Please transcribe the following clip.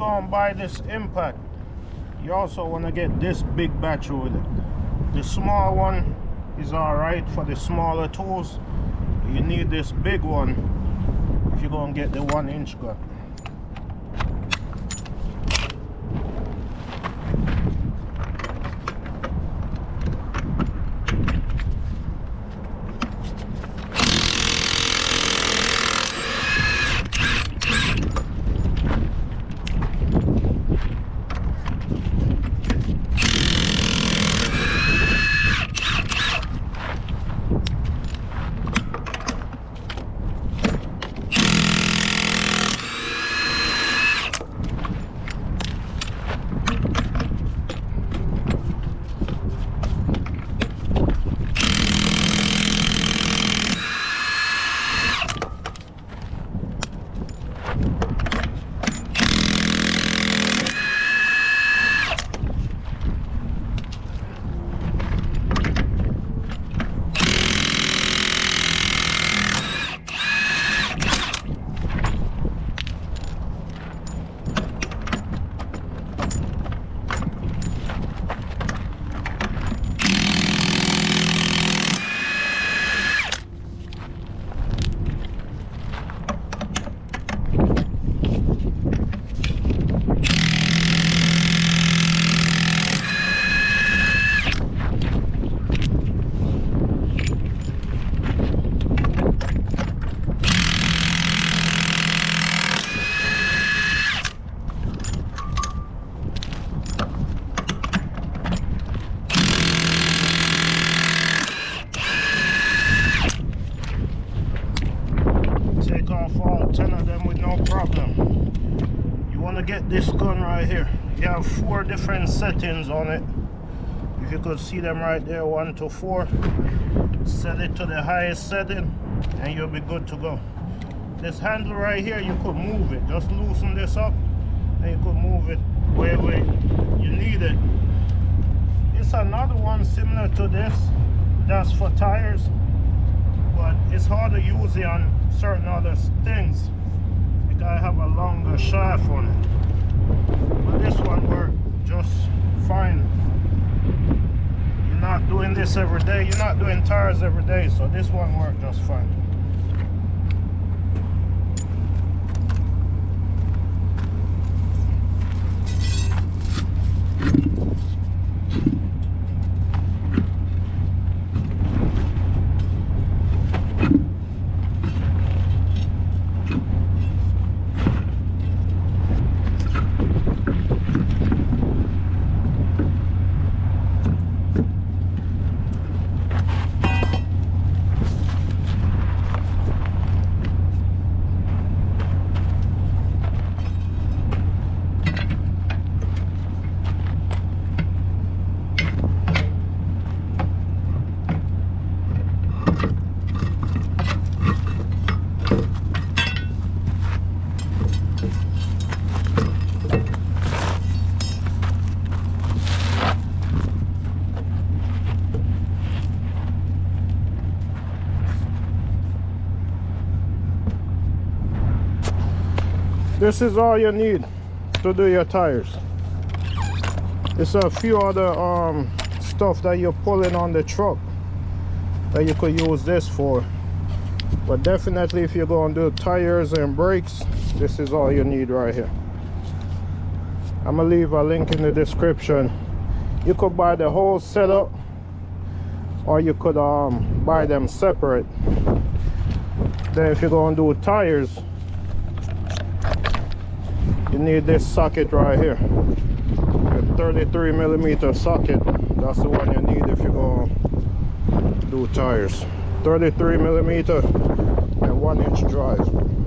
going to buy this impact, you also want to get this big battery with it. The small one is alright for the smaller tools. You need this big one if you're going to get the 1-inch gun. Take off all 10 of them with no problem. You want to get this gun right here. You have 4 different settings on it. If you could see them right there, 1 to 4. Set it to the highest setting and you'll be good to go. This handle right here, you could move it. Just loosen this up and you could move it wherever you need it. It's another one similar to this. That's for tires. But it's hard to use it on certain other things because I have a longer shaft on it. But this one works just fine. You're not doing this every day. You're not doing tires every day, so this one works just fine. This is all you need to do your tires. There's a few other stuff that you're pulling on the truck that you could use this for, but definitely if you're going to do tires and brakes, this is all you need right here. I'm gonna leave a link in the description. You could buy the whole setup or you could buy them separate. Then if you're going to do tires, you need this socket right here, a 33mm socket. That's the one you need if you're going to do tires. 33mm and 1-inch drive.